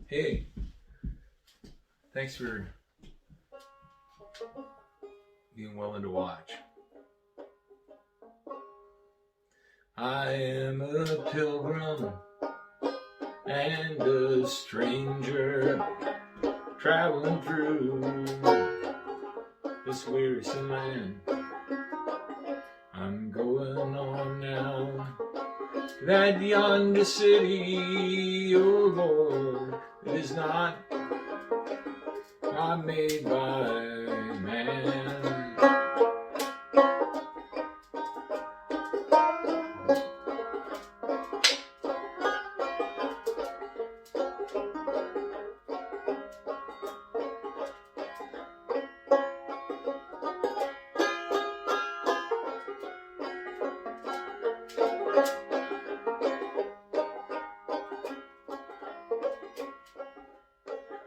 Hey, thanks for being willing to watch. I am a pilgrim and a stranger traveling through this wearisome land. I'm going on now to that yonder city, oh Lord, it is not made by man.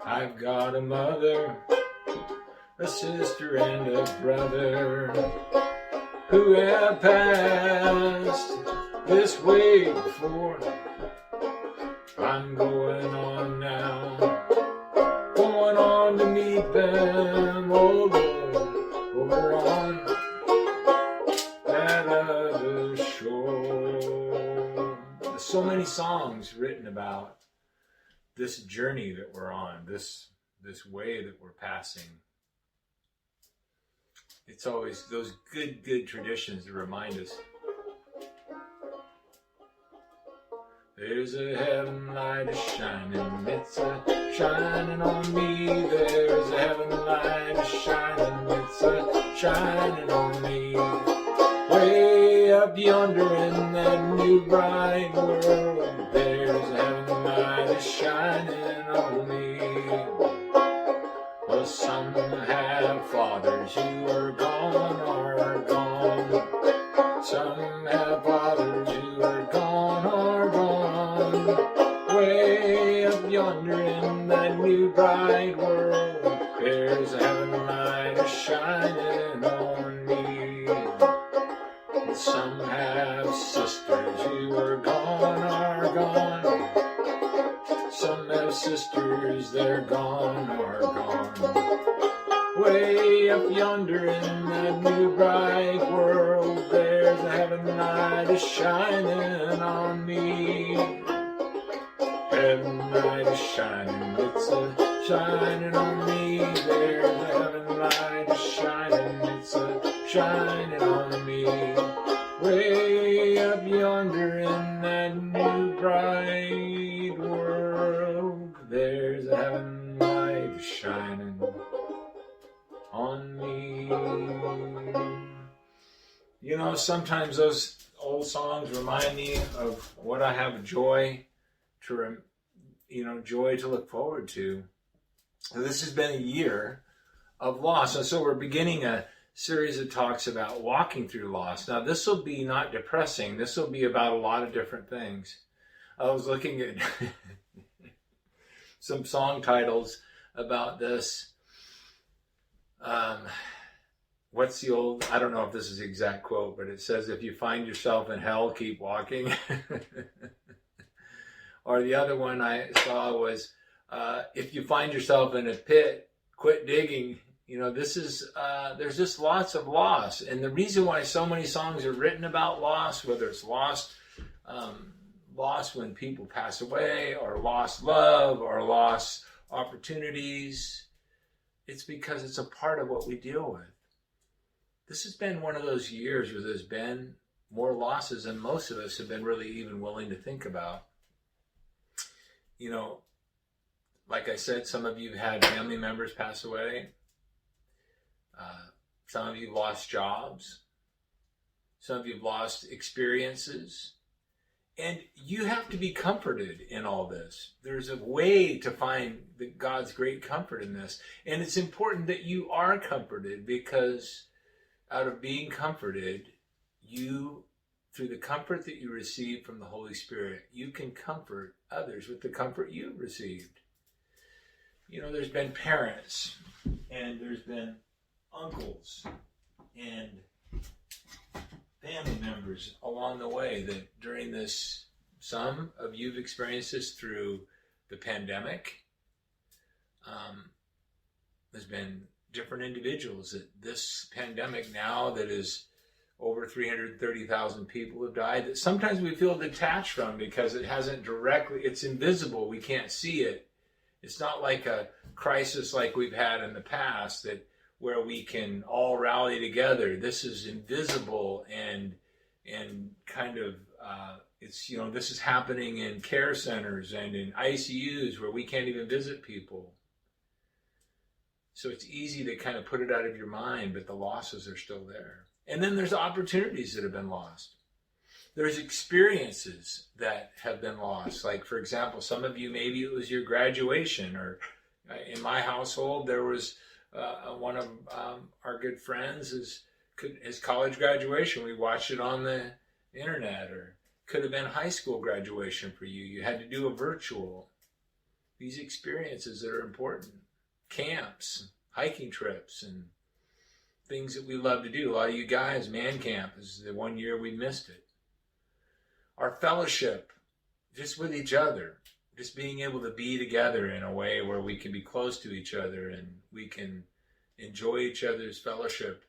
I've got a mother, a sister, and a brother who have passed this way before. I'm going on now, going on to meet them, oh Lord, over on that other shore. There's so many songs written about this journey that we're on, this way that we're passing. It's always those good traditions that remind us. There's a heaven light a shining, it's a shining on me. There's a heaven light a shining, it's a shining on me. Way up yonder in that new bright world, there's a heaven light a shining on me. Well, some have fathers who are gone. Some have fathers who are gone. Way up yonder in that new bright world, there's a heaven light a shining on me. Some have sisters who are gone. Some have sisters, they're gone. Way up yonder in that new bright world, there's a heaven light a shining on me. Heaven light a shining, it's a shining on me. There's a heaven light a shining, it's a shining on me. Way up yonder in that new bright world, there's a heaven light shining on me. You know, sometimes those old songs remind me of what I have joy to look forward to. So this has been a year of loss, and so we're beginning a series of talks about walking through loss. Now, this will be not depressing. This will be about a lot of different things. I was looking at some song titles about this. What's the old, I don't know if this is the exact quote, but it says, if you find yourself in hell, keep walking. Or the other one I saw was, if you find yourself in a pit, quit digging. You know, this is, there's just lots of loss. And the reason why so many songs are written about loss, whether it's loss when people pass away, or lost love, or lost opportunities, it's because it's a part of what we deal with. This has been one of those years where there's been more losses than most of us have been really even willing to think about. You know, like I said, some of you had family members pass away. Some of you lost jobs. Some of you have lost experiences. And you have to be comforted in all this. There's a way to find God's great comfort in this. And it's important that you are comforted, because out of being comforted, you, through the comfort that you receive from the Holy Spirit, you can comfort others with the comfort you've received. You know, there's been parents, and there's been uncles, and family members along the way that during this, some of you've experienced this through the pandemic, There's been different individuals that this pandemic now that is over 330,000 people have died that sometimes we feel detached from because it hasn't directly, it's invisible, we can't see it. It's not like a crisis like we've had in the past that where we can all rally together. This is invisible and kind of it's, you know, this is happening in care centers and in ICUs where we can't even visit people. So it's easy to kind of put it out of your mind, but the losses are still there. And then there's opportunities that have been lost. There's experiences that have been lost. Like, for example, some of you, maybe it was your graduation, or in my household, there was one of our good friends, his college graduation. We watched it on the internet, or could have been high school graduation for you. You had to do a virtual. These experiences that are important. Camps, hiking trips, and things that we love to do. A lot of you guys, man camp is the one year we missed it. Our fellowship, just with each other, just being able to be together in a way where we can be close to each other and we can enjoy each other's fellowship.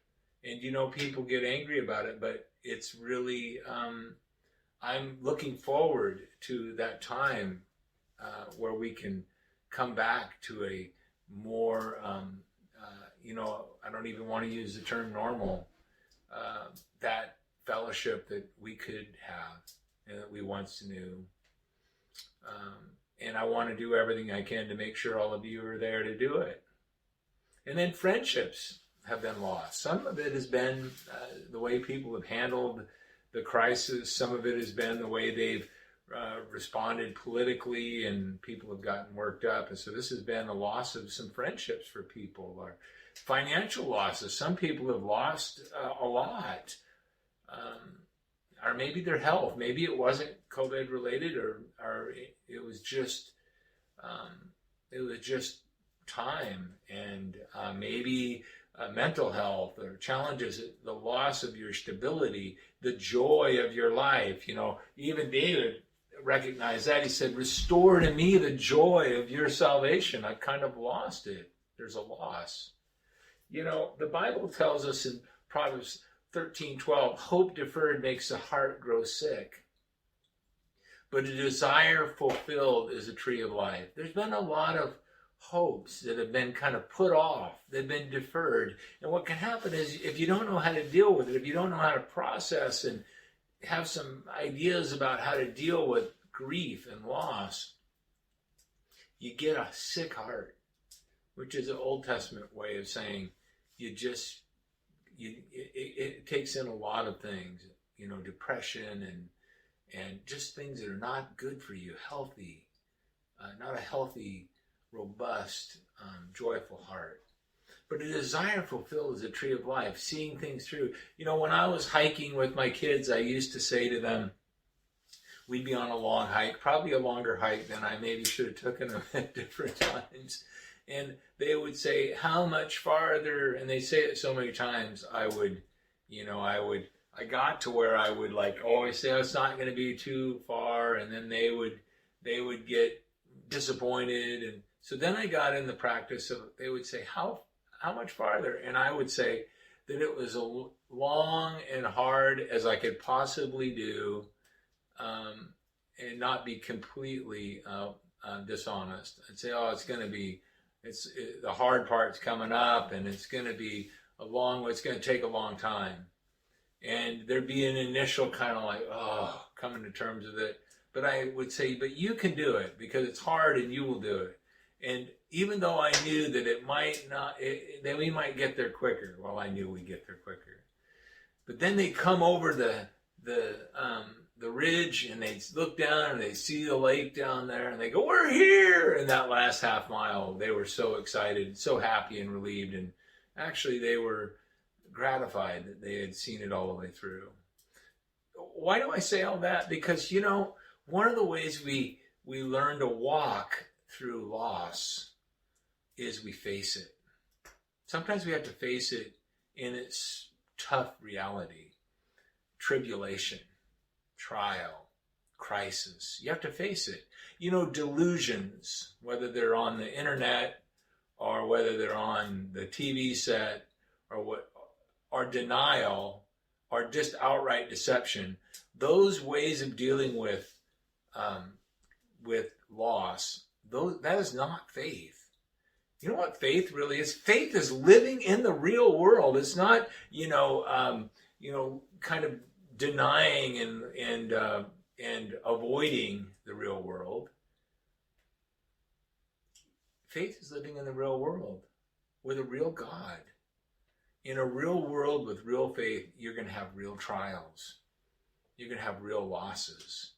And you know, people get angry about it, but it's really, I'm looking forward to that time where we can come back to a more, you know, I don't even want to use the term normal, that fellowship that we could have and that we once knew. And I want to do everything I can to make sure all of you are there to do it. And then friendships have been lost. Some of it has been the way people have handled the crisis. Some of it has been the way they've responded politically, and people have gotten worked up. And so this has been a loss of some friendships for people, or financial losses. Some people have lost a lot, or maybe their health. Maybe it wasn't COVID related, or it was just time, and maybe mental health or challenges, the loss of your stability, the joy of your life. You know, even David recognized that. He said, "Restore to me the joy of your salvation." I've kind of lost it. There's a loss. You know, the Bible tells us in Proverbs 13:12, hope deferred makes the heart grow sick, but a desire fulfilled is a tree of life. There's been a lot of hopes that have been kind of put off, they've been deferred. And what can happen is, if you don't know how to deal with it, if you don't know how to process and have some ideas about how to deal with grief and loss, you get a sick heart, which is an Old Testament way of saying it takes in a lot of things, you know, depression and just things that are not good for you, healthy, not a healthy, robust, joyful heart. But a desire fulfilled is a tree of life, seeing things through. You know, when I was hiking with my kids, I used to say to them, we'd be on a long hike, probably a longer hike than I maybe should have taken them at different times. And they would say, how much farther? And they say it so many times, I got to where I would like always say, oh, it's not going to be too far. And then they would get disappointed. And so then I got in the practice of, they would say, how much farther? And I would say that it was as long and hard as I could possibly do, and not be completely dishonest. I'd say, oh, the hard part's coming up, and it's going to be it's going to take a long time. And there'd be an initial kind of like, oh, coming to terms with it. But I would say, but you can do it because it's hard and you will do it. And even though I knew that it might not, that we might get there quicker. Well, I knew we'd get there quicker. But then they come over the ridge, and they look down and they see the lake down there, and they go, we're here. And that last half mile, they were so excited, so happy and relieved. And actually they were gratified that they had seen it all the way through. Why do I say all that? Because, you know, one of the ways we learn to walk through loss is we face it. Sometimes we have to face it in its tough reality, tribulation, trial, crisis. You have to face it. You know, delusions, whether they're on the internet or whether they're on the TV set, or denial, or just outright deception, those ways of dealing with loss, that is not faith. You know what faith really is? Faith is living in the real world. It's not, kind of denying and avoiding the real world. Faith is living in the real world with a real God. In a real world with real faith, you're going to have real trials. You're going to have real losses.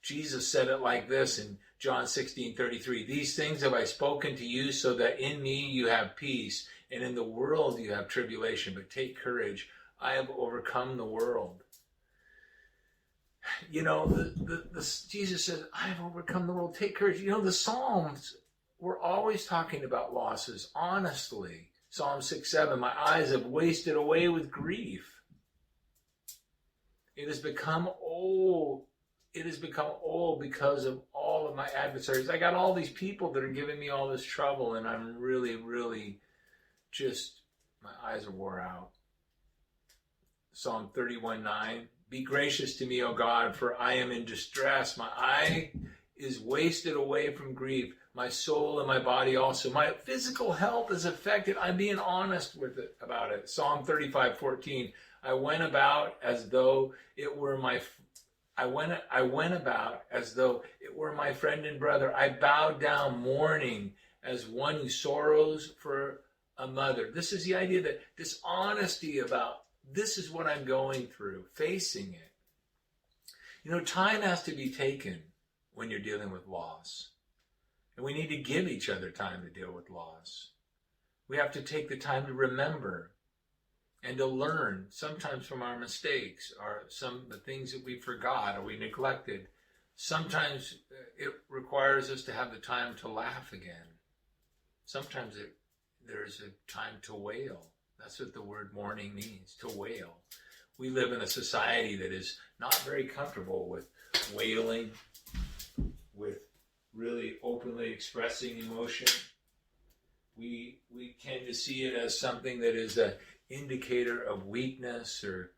Jesus said it like this in John 16:33. These things have I spoken to you so that in me you have peace, and in the world you have tribulation. But take courage. I have overcome the world. Jesus says, I have overcome the world. Take courage. The Psalms, we're always talking about losses, honestly. Psalm 6:7, my eyes have wasted away with grief. It has become old. It has become old because of all of my adversaries. I got all these people that are giving me all this trouble, and I'm really, really my eyes are wore out. Psalm 31:9, be gracious to me, O God, for I am in distress. My eye is wasted away from grief. My soul and my body also. My physical health is affected. I'm being honest about it. Psalm 35:14. I went about as though it were my friend and brother. I bowed down mourning as one who sorrows for a mother. This is the idea that this honesty about this is what I'm going through, facing it. Time has to be taken when you're dealing with loss. And we need to give each other time to deal with loss. We have to take the time to remember and to learn, sometimes from our mistakes or some of the things that we forgot or we neglected. Sometimes it requires us to have the time to laugh again. Sometimes there's a time to wail. That's what the word mourning means, to wail. We live in a society that is not very comfortable with wailing, with really openly expressing emotion. We tend to see it as something that is an indicator of weakness or,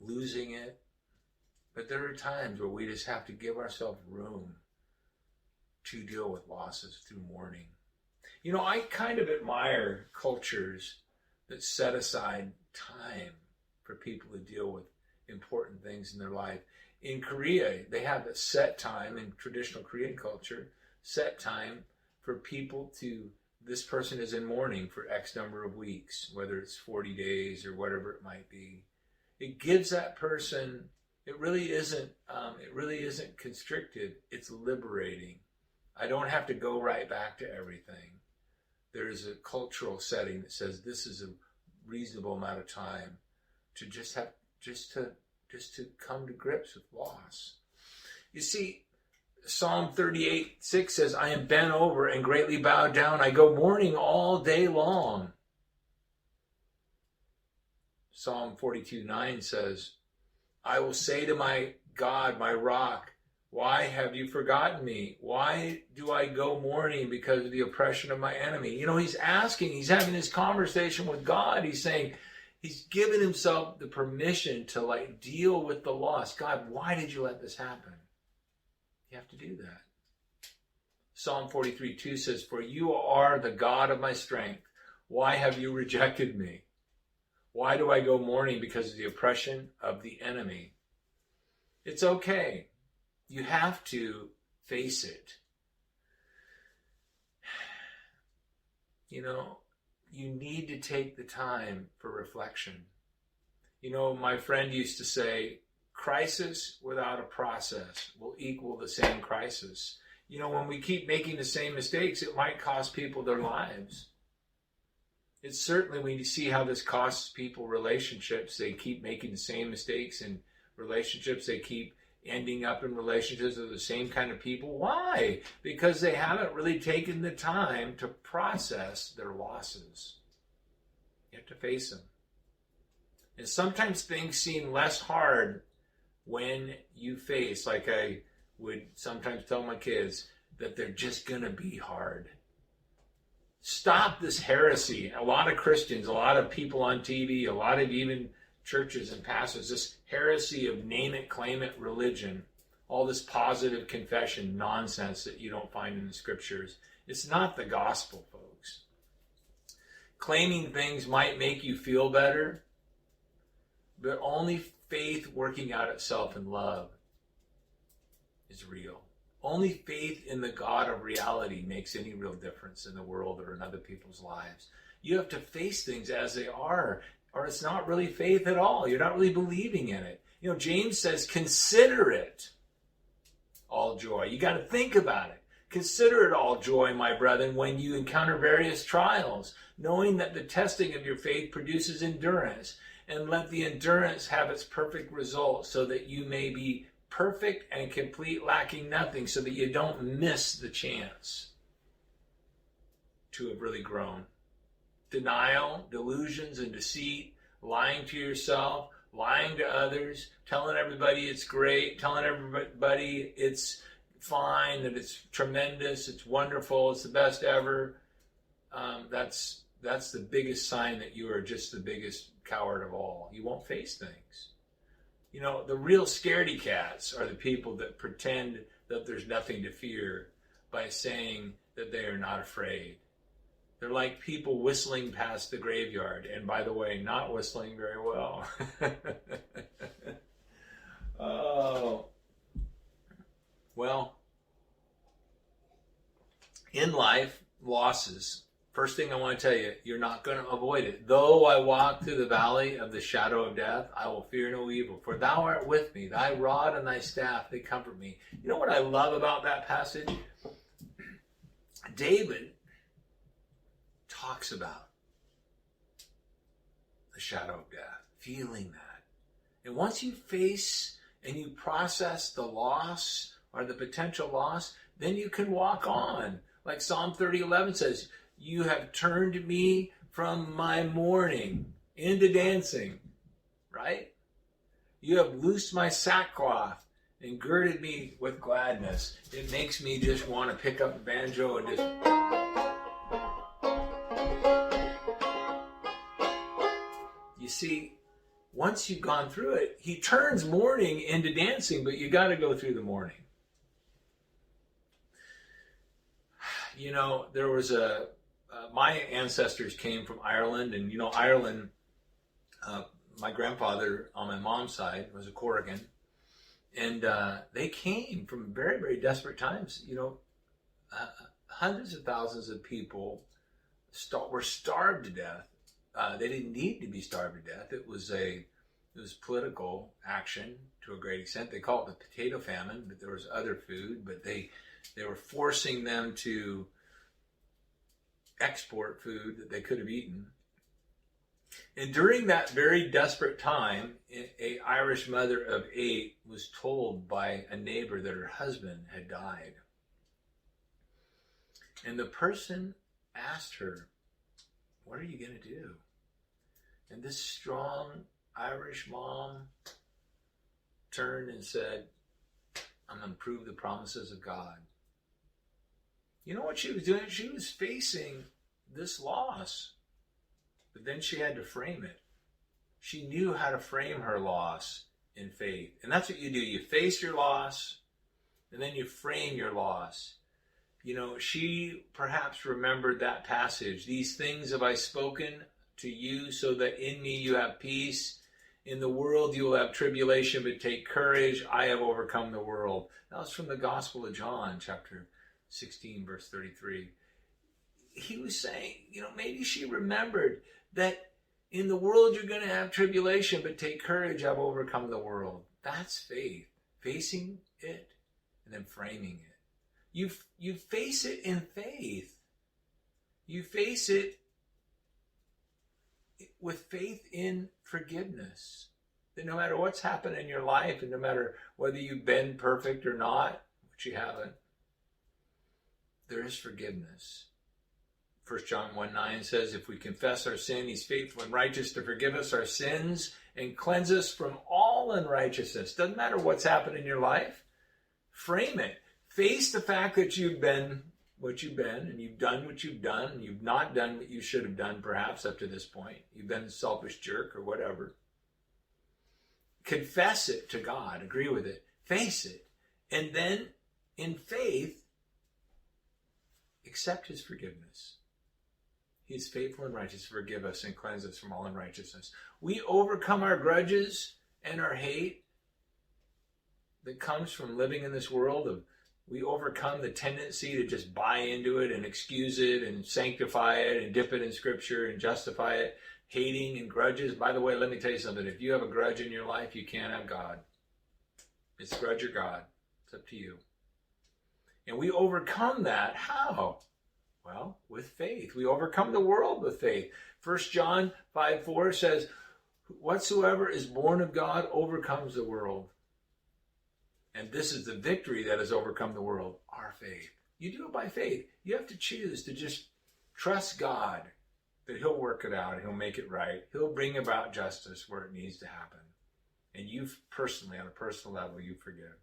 losing it. But there are times where we just have to give ourselves room to deal with losses through mourning. I kind of admire cultures that set aside time for people to deal with important things in their life. In Korea, they have a set time in traditional Korean culture, set time for people this person is in mourning for X number of weeks, whether it's 40 days or whatever it might be. It gives that person, it really isn't constricted, it's liberating. I don't have to go right back to everything. There is a cultural setting that says this is a reasonable amount of time to just to come to grips with loss. You see, Psalm 38:6 says, I am bent over and greatly bowed down. I go mourning all day long. Psalm 42:9 says, I will say to my God, my rock, why have you forgotten me? Why do I go mourning because of the oppression of my enemy? He's having this conversation with God. He's saying, he's given himself the permission to deal with the loss. God, why did you let this happen? You have to do that. Psalm 43:2 says, for you are the God of my strength. Why have you rejected me? Why do I go mourning because of the oppression of the enemy? It's okay. You have to face it. You need to take the time for reflection. My friend used to say, crisis without a process will equal the same crisis. When we keep making the same mistakes, it might cost people their lives. It's certainly, when you see how this costs people relationships, they keep making the same mistakes in relationships, they keep ending up in relationships with the same kind of people. Why? Because they haven't really taken the time to process their losses. You have to face them. And sometimes things seem less hard when you face, like I would sometimes tell my kids, that they're just going to be hard. Stop this heresy. A lot of Christians, a lot of people on TV, a lot of even churches and pastors, this heresy of name it, claim it religion, all this positive confession nonsense that you don't find in the scriptures. It's not the gospel, folks. Claiming things might make you feel better, but only faith working out itself in love is real. Only faith in the God of reality makes any real difference in the world or in other people's lives. You have to face things as they are, or it's not really faith at all. You're not really believing in it. You know, James says, consider it all joy. You got to think about it. Consider it all joy, my brethren, when you encounter various trials, knowing that the testing of your faith produces endurance. And let the endurance have its perfect result, so that you may be perfect and complete, lacking nothing, so that you don't miss the chance to have really grown. Denial, delusions, and deceit, lying to yourself, lying to others, telling everybody it's great, telling everybody it's fine, that it's tremendous, it's wonderful, it's the best ever. That's the biggest sign that you are just the biggest coward of all. You won't face things. You know, the real scaredy cats are the people that pretend that there's nothing to fear by saying that they are not afraid. They're like people whistling past the graveyard, and by the way, not whistling very well. Oh. Well, in life, losses. First thing I want to tell you, you're not going to avoid it. Though I walk through the valley of the shadow of death, I will fear no evil. For thou art with me, thy rod and thy staff, they comfort me. You know what I love about that passage? David talks about the shadow of death, feeling that. And once you face and you process the loss or the potential loss, then you can walk on. Like Psalm 30:11 says, you have turned me from my mourning into dancing, right? You have loosed my sackcloth and girded me with gladness. It makes me just want to pick up the banjo and just... You see, once you've gone through it, he turns mourning into dancing, but you got to go through the mourning. You know, there was my ancestors came from Ireland, and you know, Ireland, my grandfather on my mom's side was a Corrigan, and they came from very, very desperate times. You know, hundreds of thousands of people were starved to death. They didn't need to be starved to death. It was political action to a great extent. They call it the potato famine, but there was other food. But they were forcing them to export food that they could have eaten. And during that very desperate time, an Irish mother of 8 was told by a neighbor that her husband had died. And the person asked her, what are you going to do? And this strong Irish mom turned and said, I'm going to prove the promises of God. You know what she was doing? She was facing this loss, but then she had to frame it. She knew how to frame her loss in faith. And that's what you do. You face your loss, and then you frame your loss. You know, she perhaps remembered that passage. These things have I spoken to you so that in me you have peace. In the world you will have tribulation, but take courage. I have overcome the world. That was from the Gospel of John, chapter 16, verse 33. He was saying, you know, maybe she remembered that in the world you're going to have tribulation, but take courage. I've overcome the world. That's faith. Facing it and then framing it. You face it in faith. You face it with faith in forgiveness. That no matter what's happened in your life, and no matter whether you've been perfect or not, which you haven't, there is forgiveness. 1 John 1:9 says, if we confess our sin, he's faithful and righteous to forgive us our sins and cleanse us from all unrighteousness. Doesn't matter what's happened in your life. Frame it. Face the fact that you've been what you've been, and you've done what you've done, and you've not done what you should have done perhaps up to this point. You've been a selfish jerk or whatever. Confess it to God, agree with it, face it, and then in faith, accept his forgiveness. He is faithful and righteous to forgive us and cleanse us from all unrighteousness. We overcome our grudges and our hate that comes from living in this world. We overcome the tendency to just buy into it and excuse it and sanctify it and dip it in Scripture and justify it. Hating and grudges. By the way, let me tell you something. If you have a grudge in your life, you can't have God. It's grudge or God. It's up to you. And we overcome that. How? Well, with faith. We overcome the world with faith. 1 John 5:4 says, whatsoever is born of God overcomes the world. And this is the victory that has overcome the world, our faith. You do it by faith. You have to choose to just trust God that he'll work it out. He'll make it right. He'll bring about justice where it needs to happen. And you personally, on a personal level, you forgive.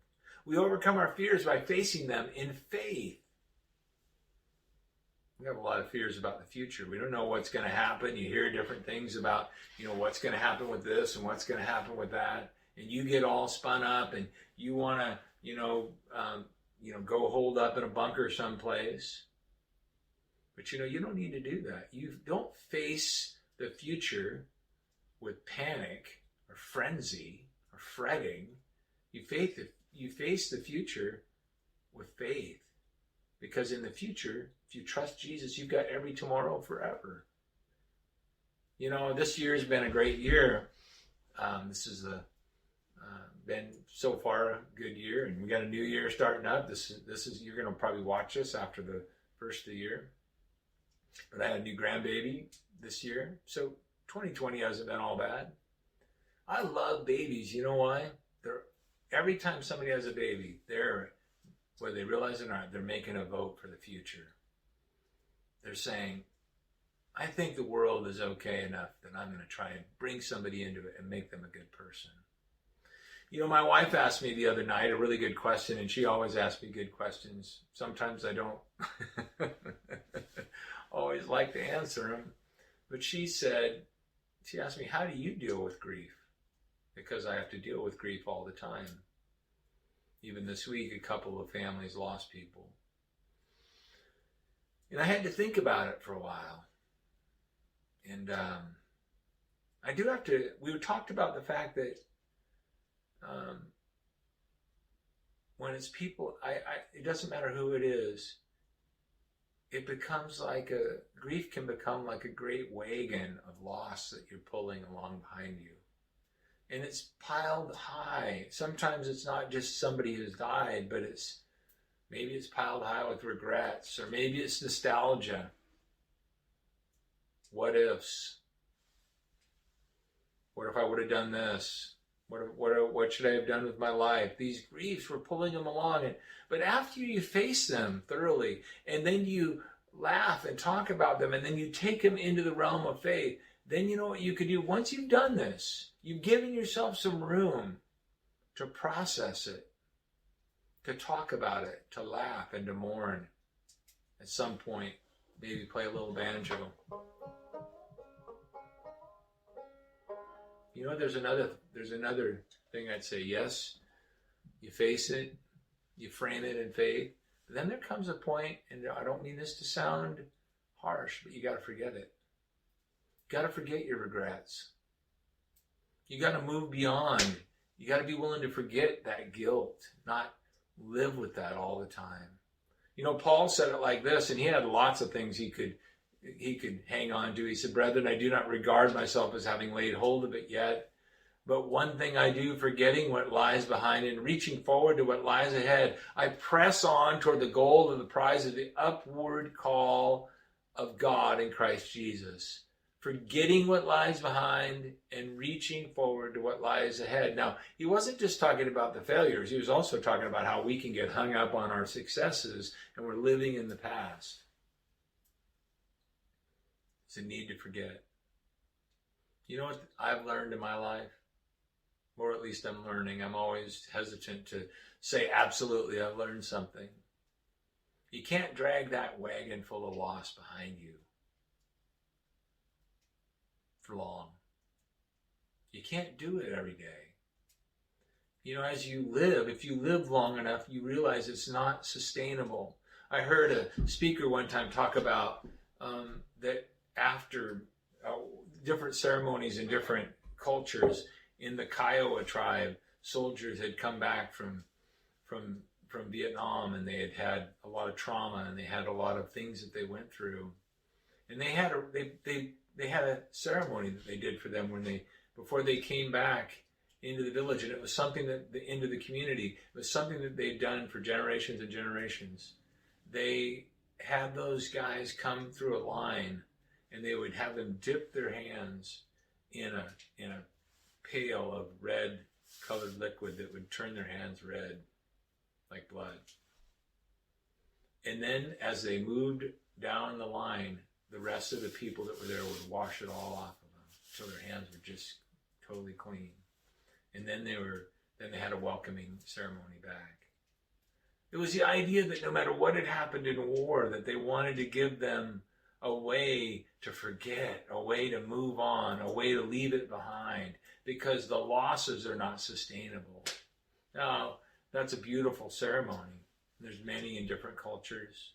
We overcome our fears by facing them in faith. We have a lot of fears about the future. We don't know what's going to happen. You hear different things about, what's going to happen with this and what's going to happen with that. And you get all spun up and you want to, go hold up in a bunker someplace. But you don't need to do that. You don't face the future with panic or frenzy or fretting. You face the future with faith. Because in the future, if you trust Jesus, you've got every tomorrow forever. This year's been a great year. This has been so far a good year, and we got a new year starting up. This is you're going to probably watch this after the first of the year. But I had a new grandbaby this year, so 2020 hasn't been all bad. I love babies. You know why? Every time somebody has a baby, whether they realize it or not, they're making a vote for the future. They're saying, I think the world is okay enough that I'm going to try and bring somebody into it and make them a good person. My wife asked me the other night a really good question, and she always asks me good questions. Sometimes I don't always like to answer them. But she asked me, how do you deal with grief? Because I have to deal with grief all the time. Even this week, a couple of families lost people. And I had to think about it for a while. And I do have to, we talked about the fact that when it's people, it doesn't matter who it is, it becomes grief can become like a great wagon of loss that you're pulling along behind you. And it's piled high. Sometimes it's not just somebody who's died, but maybe it's piled high with regrets, or maybe it's nostalgia. What ifs? What if I would have done this? What should I have done with my life? These griefs, we're pulling them along. But after you face them thoroughly, and then you laugh and talk about them, and then you take them into the realm of faith, then you know what you can do. Once you've done this, you've given yourself some room to process it, to talk about it, to laugh and to mourn. At some point, maybe play a little banjo. There's another thing I'd say. Yes, you face it, you frame it in faith. But then there comes a point, and I don't mean this to sound harsh, but you got to forget it. You got to forget your regrets. You got to move beyond. You got to be willing to forget that guilt, not live with that all the time. Paul said it like this, and he had lots of things he could hang on to. He said, brethren, I do not regard myself as having laid hold of it yet. But one thing I do, forgetting what lies behind and reaching forward to what lies ahead, I press on toward the goal of the prize of the upward call of God in Christ Jesus. Forgetting what lies behind and reaching forward to what lies ahead. Now, he wasn't just talking about the failures. He was also talking about how we can get hung up on our successes and we're living in the past. It's a need to forget. You know what I've learned in my life? Or at least I'm learning. I'm always hesitant to say absolutely I've learned something. You can't drag that wagon full of loss behind you for long. You can't do it every day. You know, as you live, if you live long enough, you realize it's not sustainable. I heard a speaker one time talk about that after different ceremonies in different cultures, in the Kiowa tribe, soldiers had come back from Vietnam, and they had had a lot of trauma, and they had a lot of things that they went through, and they had a ceremony that they did for them before they came back into the village, and it was something into the community. It was something that they'd done for generations and generations. They had those guys come through a line, and they would have them dip their hands in a pail of red colored liquid that would turn their hands red like blood. And then as they moved down the line, the rest of the people that were there would wash it all off of them until their hands were just totally clean. And then they had a welcoming ceremony back. It was the idea that no matter what had happened in war, that they wanted to give them a way to forget, a way to move on, a way to leave it behind, because the losses are not sustainable. Now, that's a beautiful ceremony. There's many in different cultures.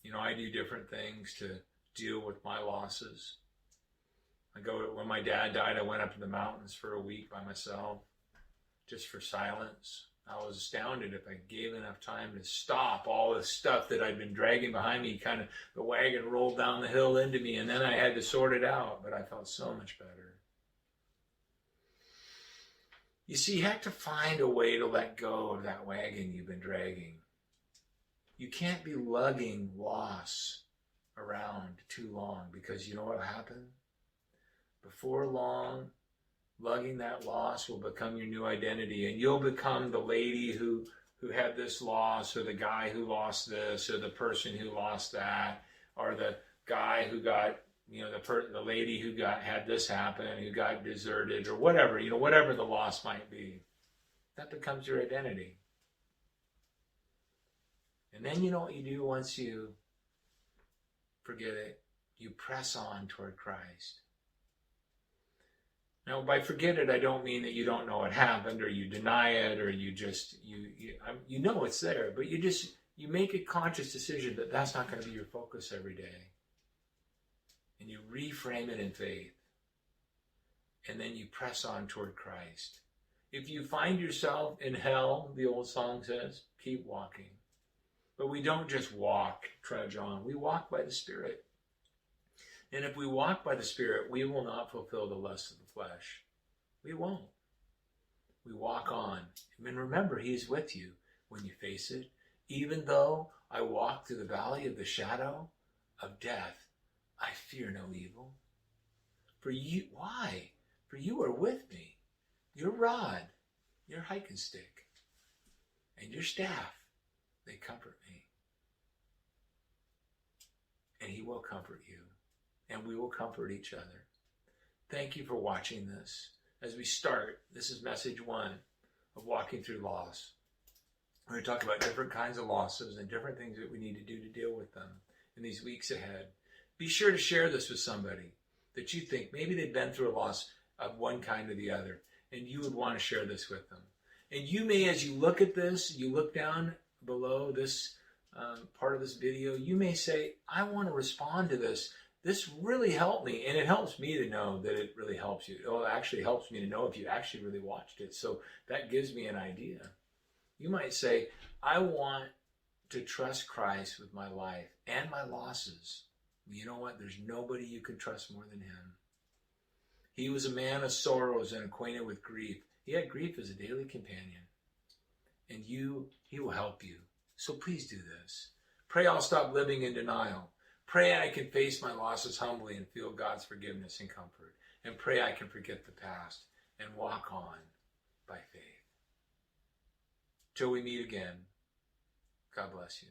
You know, I do different things to deal with my losses. When my dad died, I went up to the mountains for a week by myself, just for silence. I was astounded if I gave enough time to stop all the stuff that I'd been dragging behind me. Kind of the wagon rolled down the hill into me, and then I had to sort it out, but I felt so much better. You see, you have to find a way to let go of that wagon you've been dragging. You can't be lugging loss around too long, because you know what will happen? Before long, lugging that loss will become your new identity, and you'll become the lady who had this loss, or the guy who lost this, or the person who lost that, or the guy who got, you know, the lady who had this happen, who got deserted, or whatever, you know, whatever the loss might be. That becomes your identity. And then you know what you do once you forget it? You press on toward Christ. Now, by forget it, I don't mean that you don't know what happened, or you deny it, or you know it's there, but you make a conscious decision that that's not going to be your focus every day. And you reframe it in faith. And then you press on toward Christ. If you find yourself in hell, the old song says, keep walking. But we don't just walk, trudge on. We walk by the Spirit. And if we walk by the Spirit, we will not fulfill the lusts of the flesh. We won't. We walk on. And remember, He's with you when you face it. Even though I walk through the valley of the shadow of death, I fear no evil. For you, why? For you are with me. Your rod, your hiking stick, and your staff, they comfort me. And He will comfort you. And we will comfort each other. Thank you for watching this. As we start, this is message 1 of walking through loss. We're going to talk about different kinds of losses and different things that we need to do to deal with them in these weeks ahead. Be sure to share this with somebody that you think maybe they've been through a loss of one kind or the other, and you would want to share this with them. And you may, as you look at this, you look down below this part of this video, you may say, I want to respond to this. This really helped me, and it helps me to know that it really helps you. It actually helps me to know if you actually really watched it. So that gives me an idea. You might say, I want to trust Christ with my life and my losses. You know what? There's nobody you can trust more than Him. He was a man of sorrows and acquainted with grief. He had grief as a daily companion. And He will help you. So please do this. Pray I'll stop living in denial. Pray I can face my losses humbly and feel God's forgiveness and comfort. And pray I can forget the past and walk on by faith. Till we meet again, God bless you.